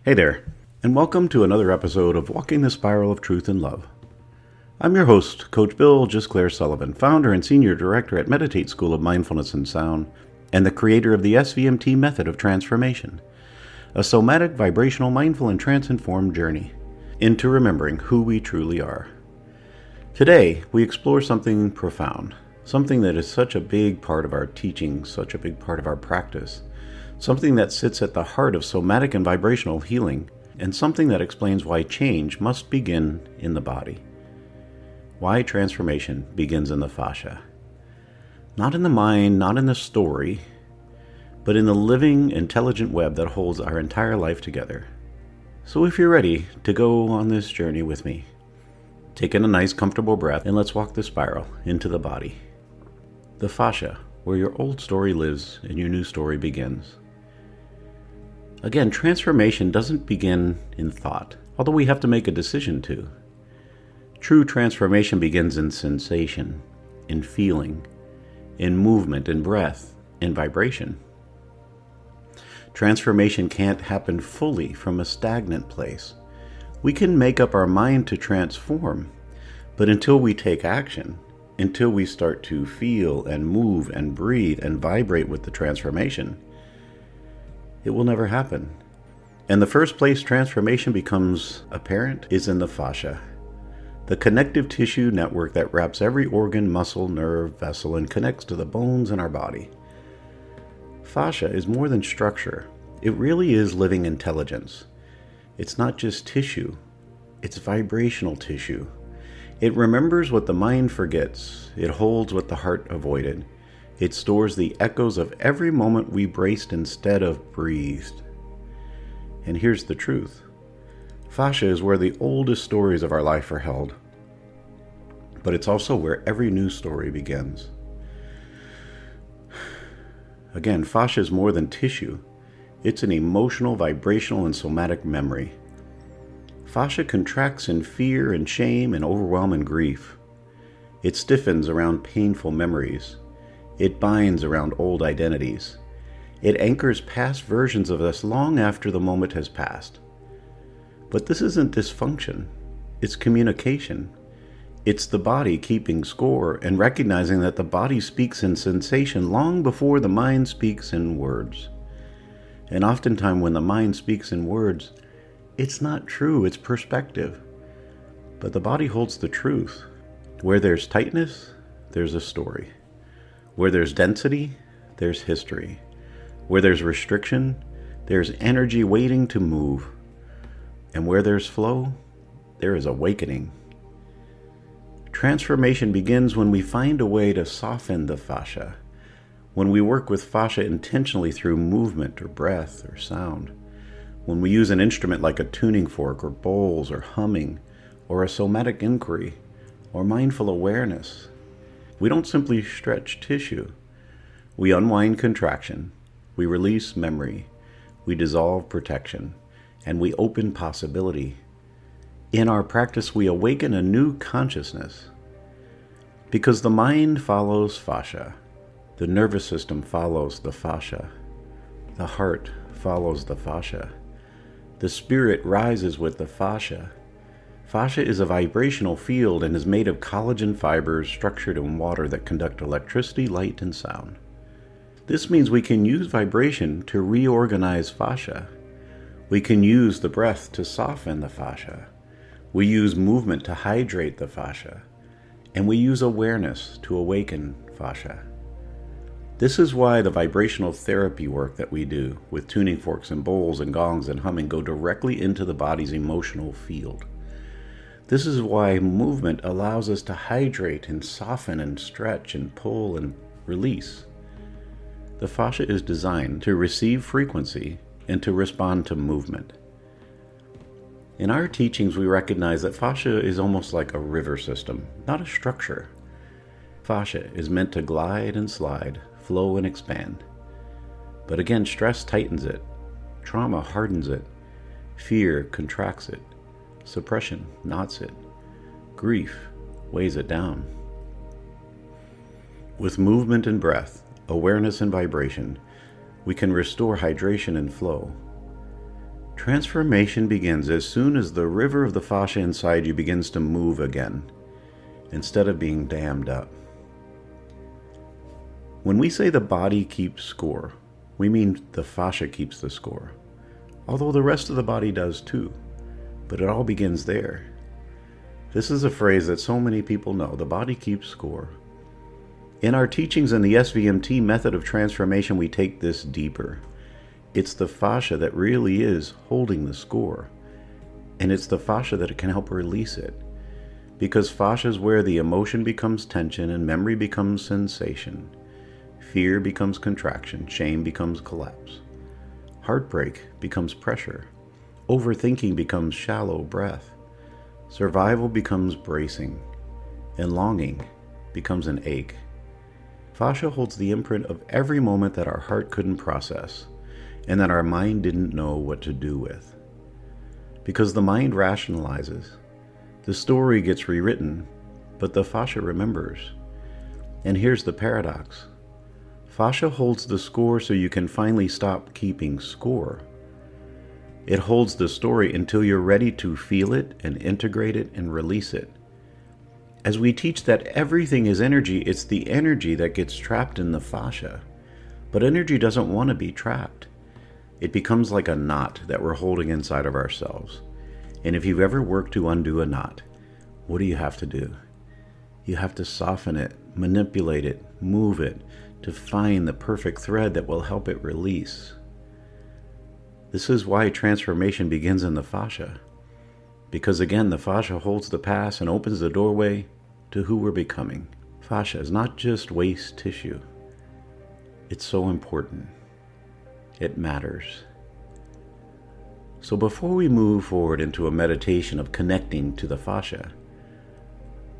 Hey there, and welcome to another episode of Walking the Spiral of Truth and Love. I'm your host, Coach Bill Gisclair-Sullivan, founder and senior director at Meditate School of Mindfulness and Sound, and the creator of the SVMT Method of Transformation, a somatic, vibrational, mindful, and trance-informed journey into remembering who we truly are. Today, we explore something profound, something that is such a big part of our teaching, such a big part of our practice, something that sits at the heart of somatic and vibrational healing, and something that explains why change must begin in the body. Why transformation begins in the fascia. Not in the mind, not in the story, but in the living, intelligent web that holds our entire life together. So if you're ready to go on this journey with me, take in a nice, comfortable breath, and let's walk the spiral into the body. The fascia, where your old story lives and your new story begins. Again, transformation doesn't begin in thought, although we have to make a decision to. True transformation begins in sensation, in feeling, in movement, in breath, in vibration. Transformation can't happen fully from a stagnant place. We can make up our mind to transform, but until we take action, until we start to feel and move and breathe and vibrate with the transformation, it will never happen. And the first place transformation becomes apparent is in the fascia, the connective tissue network that wraps every organ, muscle, nerve, vessel, and connects to the bones in our body. Fascia is more than structure. It really is living intelligence. It's not just tissue, it's vibrational tissue. It remembers what the mind forgets. It holds what the heart avoided. It stores the echoes of every moment we braced instead of breathed. And here's the truth. Fascia is where the oldest stories of our life are held. But it's also where every new story begins. Again, fascia is more than tissue. It's an emotional, vibrational, and somatic memory. Fascia contracts in fear and shame and overwhelm and grief. It stiffens around painful memories. It binds around old identities. It anchors past versions of us long after the moment has passed. But this isn't dysfunction. It's communication. It's the body keeping score and recognizing that the body speaks in sensation long before the mind speaks in words. And oftentimes when the mind speaks in words, it's not true, it's perspective. But the body holds the truth. Where there's tightness, there's a story. Where there's density, there's history. Where there's restriction, there's energy waiting to move. And where there's flow, there is awakening. Transformation begins when we find a way to soften the fascia, when we work with fascia intentionally through movement or breath or sound, when we use an instrument like a tuning fork or bowls or humming or a somatic inquiry or mindful awareness. We don't simply stretch tissue. We unwind contraction, we release memory, we dissolve protection, and we open possibility. In our practice, we awaken a new consciousness. Because the mind follows fascia, the nervous system follows the fascia, the heart follows the fascia, the spirit rises with the fascia. Fascia is a vibrational field and is made of collagen fibers structured in water that conduct electricity, light, and sound. This means we can use vibration to reorganize fascia. We can use the breath to soften the fascia. We use movement to hydrate the fascia. And we use awareness to awaken fascia. This is why the vibrational therapy work that we do with tuning forks and bowls and gongs and humming go directly into the body's emotional field. This is why movement allows us to hydrate and soften and stretch and pull and release. The fascia is designed to receive frequency and to respond to movement. In our teachings, we recognize that fascia is almost like a river system, not a structure. Fascia is meant to glide and slide, flow and expand. But again, stress tightens it, trauma hardens it, fear contracts it, suppression knots it, grief weighs it down. With movement and breath, awareness and vibration, we can restore hydration and flow. Transformation begins as soon as the river of the fascia inside you begins to move again, instead of being dammed up. When we say the body keeps score, we mean the fascia keeps the score, although the rest of the body does too, but it all begins there. This is a phrase that so many people know, the body keeps score. In our teachings in the SVMT Method of Transformation, we take this deeper. It's the fascia that really is holding the score, and it's the fascia that can help release it, because fascia is where the emotion becomes tension and memory becomes sensation. Fear becomes contraction, shame becomes collapse. Heartbreak becomes pressure. Overthinking becomes shallow breath. Survival becomes bracing. And longing becomes an ache. Fascia holds the imprint of every moment that our heart couldn't process, and that our mind didn't know what to do with. Because the mind rationalizes, the story gets rewritten, but the fascia remembers. And here's the paradox. Fascia holds the score so you can finally stop keeping score. It holds the story until you're ready to feel it and integrate it and release it. As we teach that everything is energy, it's the energy that gets trapped in the fascia. But energy doesn't want to be trapped. It becomes like a knot that we're holding inside of ourselves. And if you've ever worked to undo a knot, what do you have to do? You have to soften it, manipulate it, move it, to find the perfect thread that will help it release. This is why transformation begins in the fascia. Because again, the fascia holds the past and opens the doorway to who we're becoming. Fascia is not just waste tissue. It's so important. It matters. So before we move forward into a meditation of connecting to the fascia,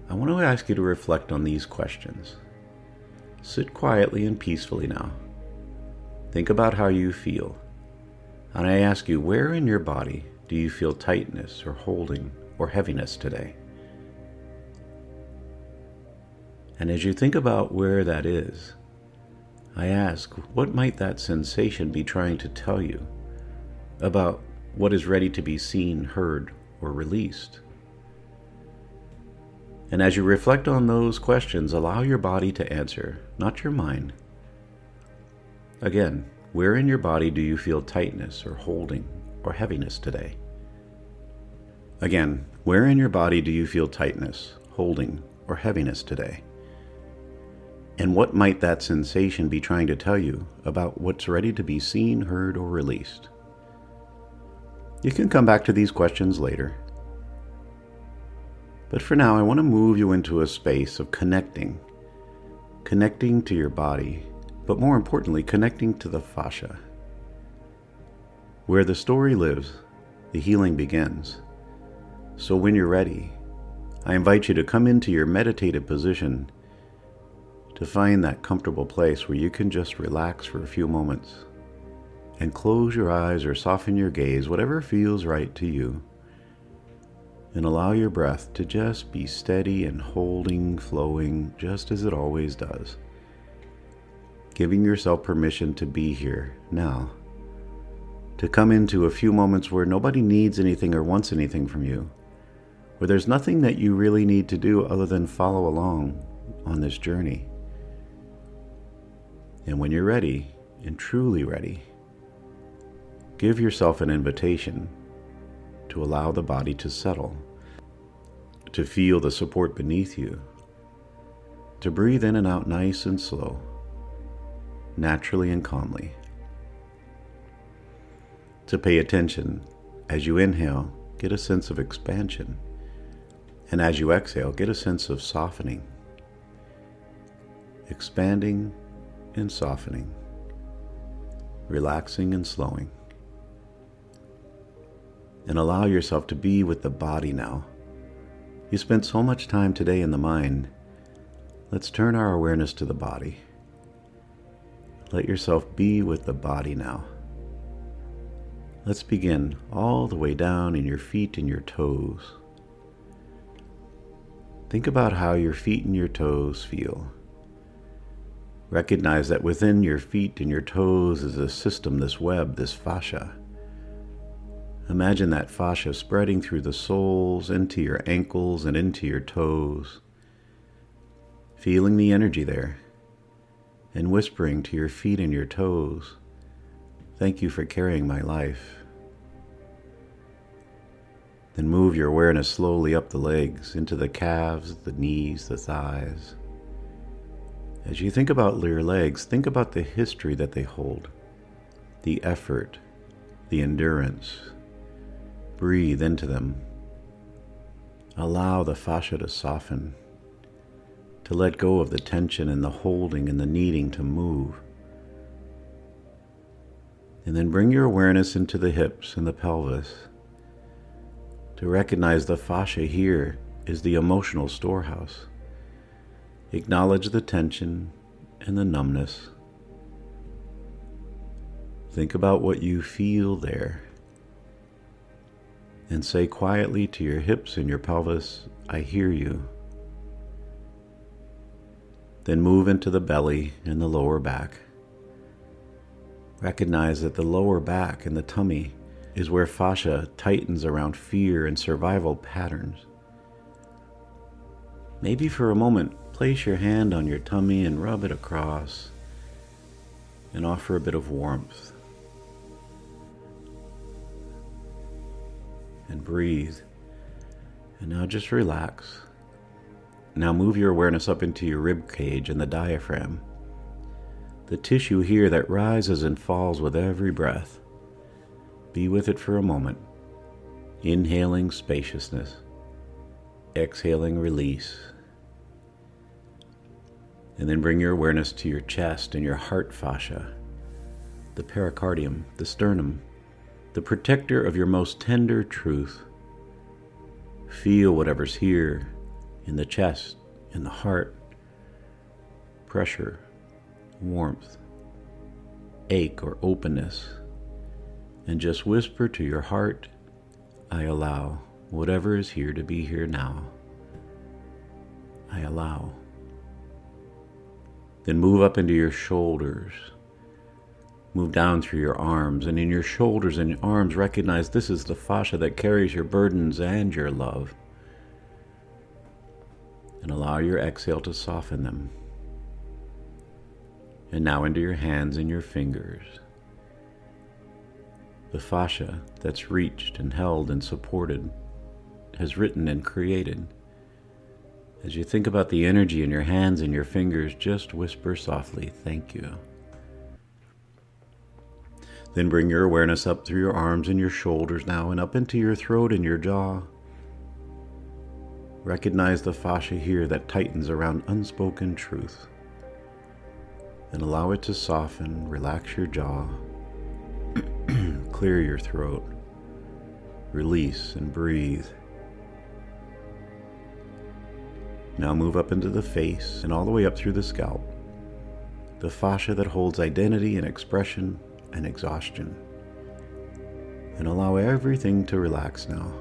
I want to ask you to reflect on these questions. Sit quietly and peacefully now. Think about how you feel. And I ask you, where in your body do you feel tightness or holding or heaviness today? And as you think about where that is, I ask, what might that sensation be trying to tell you about what is ready to be seen, heard, or released? And as you reflect on those questions, allow your body to answer, not your mind. Again, where in your body do you feel tightness or holding or heaviness today? Again, where in your body do you feel tightness, holding, or heaviness today? And what might that sensation be trying to tell you about what's ready to be seen, heard, or released? You can come back to these questions later. But for now, I want to move you into a space of connecting to your body, but more importantly, connecting to the fascia. Where the story lives, the healing begins. So when you're ready, I invite you to come into your meditative position to find that comfortable place where you can just relax for a few moments and close your eyes or soften your gaze, whatever feels right to you. And allow your breath to just be steady and holding, flowing, just as it always does. Giving yourself permission to be here, now. To come into a few moments where nobody needs anything or wants anything from you. Where there's nothing that you really need to do other than follow along on this journey. And when you're ready, and truly ready, give yourself an invitation to allow the body to settle, to feel the support beneath you, to breathe in and out nice and slow, naturally and calmly, to pay attention. As you inhale, get a sense of expansion, and as you exhale, get a sense of softening, expanding and softening, relaxing and slowing. And allow yourself to be with the body now. You spent so much time today in the mind. Let's turn our awareness to the body. Let yourself be with the body now. Let's begin all the way down in your feet and your toes. Think about how your feet and your toes feel. Recognize that within your feet and your toes is a system, this web, this fascia. Imagine that fascia spreading through the soles, into your ankles and into your toes, feeling the energy there, and whispering to your feet and your toes, "Thank you for carrying my life." Then move your awareness slowly up the legs, into the calves, the knees, the thighs. As you think about your legs, think about the history that they hold, the effort, the endurance. Breathe into them. Allow the fascia to soften, to let go of the tension and the holding and the needing to move. And then bring your awareness into the hips and the pelvis, to recognize the fascia here is the emotional storehouse. Acknowledge the tension and the numbness. Think about what you feel there. And say quietly to your hips and your pelvis, "I hear you." Then move into the belly and the lower back. Recognize that the lower back and the tummy is where fascia tightens around fear and survival patterns. Maybe for a moment, place your hand on your tummy and rub it across and offer a bit of warmth. And breathe. And now just relax. Now move your awareness up into your rib cage and the diaphragm, the tissue here that rises and falls with every breath. Be with it for a moment, inhaling spaciousness, exhaling release. And then bring your awareness to your chest and your heart fascia, the pericardium, the sternum, the protector of your most tender truth. Feel whatever's here in the chest, in the heart, pressure, warmth, ache or openness, and just whisper to your heart, "I allow whatever is here to be here now. I allow." Then move up into your shoulders. Move down through your arms, and in your shoulders and arms, recognize this is the fascia that carries your burdens and your love. And allow your exhale to soften them. And now into your hands and your fingers. The fascia that's reached and held and supported, has written and created. As you think about the energy in your hands and your fingers, just whisper softly, "Thank you." Then bring your awareness up through your arms and your shoulders now and up into your throat and your jaw. Recognize the fascia here that tightens around unspoken truth. And allow it to soften, relax your jaw, clear your throat, release and breathe. Now move up into the face and all the way up through the scalp, the fascia that holds identity and expression and exhaustion. And allow everything to relax now.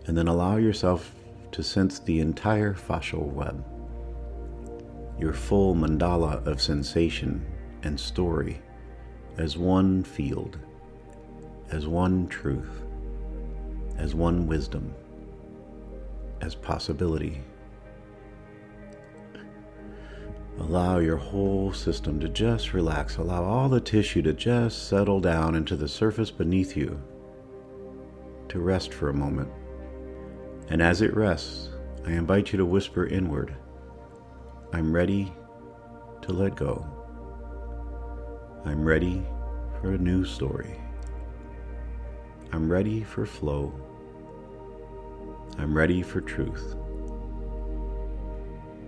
And then allow yourself to sense the entire fascial web, your full mandala of sensation and story as one field, as one truth, as one wisdom, as possibility. Allow your whole system to just relax. Allow all the tissue to just settle down into the surface beneath you, to rest for a moment. And as it rests, I invite you to whisper inward, "I'm ready to let go. I'm ready for a new story. I'm ready for flow. I'm ready for truth."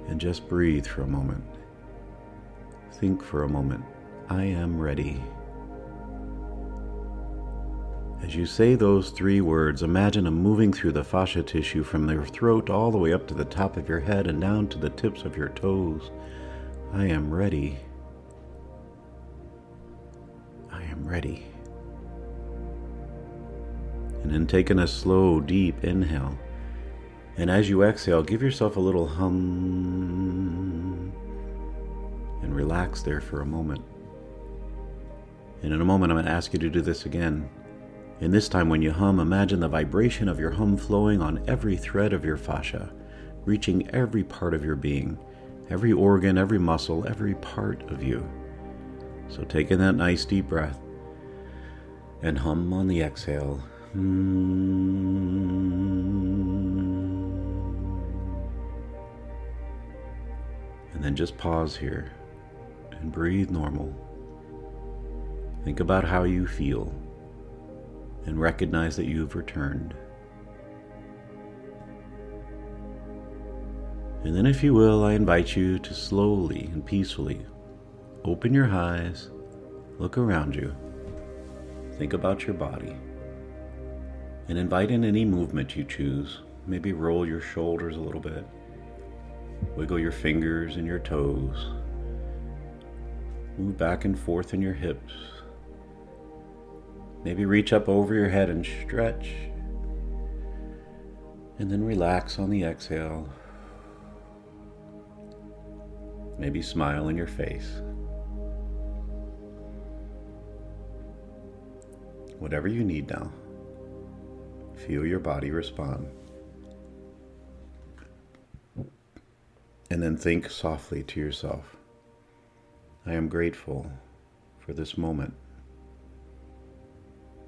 And just breathe for a moment. Think for a moment, "I am ready." As you say those 3 words, imagine them moving through the fascia tissue from your throat all the way up to the top of your head and down to the tips of your toes. I am ready. I am ready. And then taking a slow, deep inhale. And as you exhale, give yourself a little hum and relax there for a moment. And in a moment, I'm going to ask you to do this again. And this time when you hum, imagine the vibration of your hum flowing on every thread of your fascia, reaching every part of your being, every organ, every muscle, every part of you. So take in that nice deep breath and hum on the exhale. And then just pause here and breathe normal. Think about how you feel and recognize that you've returned. And then, if you will, I invite you to slowly and peacefully open your eyes, look around you, think about your body, and invite in any movement you choose. Maybe roll your shoulders a little bit, wiggle your fingers and your toes, move back and forth in your hips. Maybe reach up over your head and stretch, and then relax on the exhale. Maybe smile in your face. Whatever you need now, feel your body respond. And then think softly to yourself, I am grateful for this moment.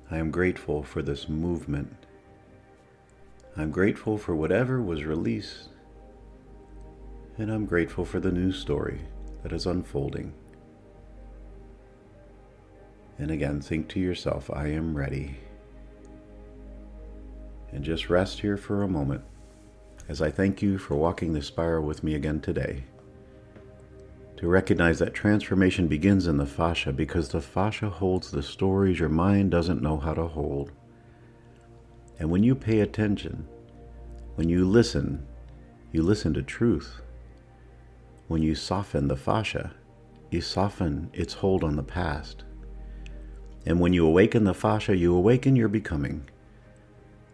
I am grateful for this movement. I'm grateful for whatever was released. And I'm grateful for the new story that is unfolding. And again, think to yourself, I am ready. And just rest here for a moment as I thank you for walking this spiral with me again today. To recognize that transformation begins in the fascia because the fascia holds the stories your mind doesn't know how to hold. And when you pay attention, when you listen to truth. When you soften the fascia, you soften its hold on the past. And when you awaken the fascia, you awaken your becoming.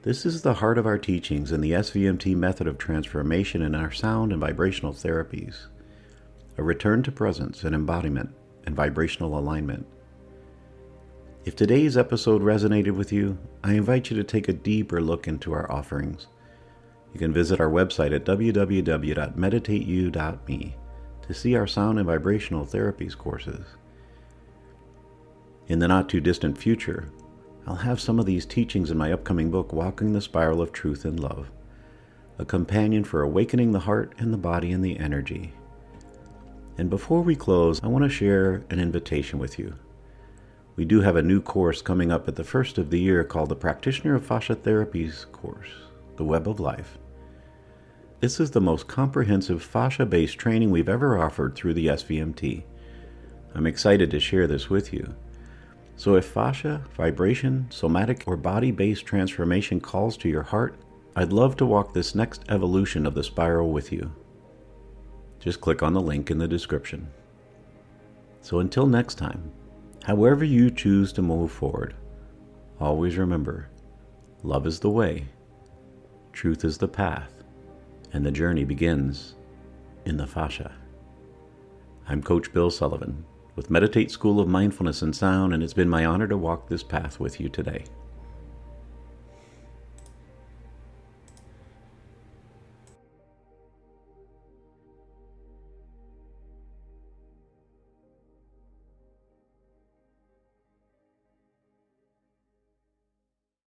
This is the heart of our teachings in the SVMT Method of Transformation in our sound and vibrational therapies. A return to presence and embodiment and vibrational alignment. If today's episode resonated with you, I invite you to take a deeper look into our offerings. You can visit our website at www.meditateyou.me to see our sound and vibrational therapies courses. In the not too distant future, I'll have some of these teachings in my upcoming book, Walking the Spiral of Truth and Love, a companion for awakening the heart and the body and the energy. And before we close, I want to share an invitation with you. We do have a new course coming up at the first of the year called the Practitioner of Fascia Therapies course, The Web of Life. This is the most comprehensive fascia-based training we've ever offered through the SVMT. I'm excited to share this with you. So if fascia, vibration, somatic, or body-based transformation calls to your heart, I'd love to walk this next evolution of the spiral with you. Just click on the link in the description. So until next time, however you choose to move forward, always remember, love is the way, truth is the path, and the journey begins in the fascia. I'm Coach Bill Sullivan with Meditate School of Mindfulness and Sound, and it's been my honor to walk this path with you today.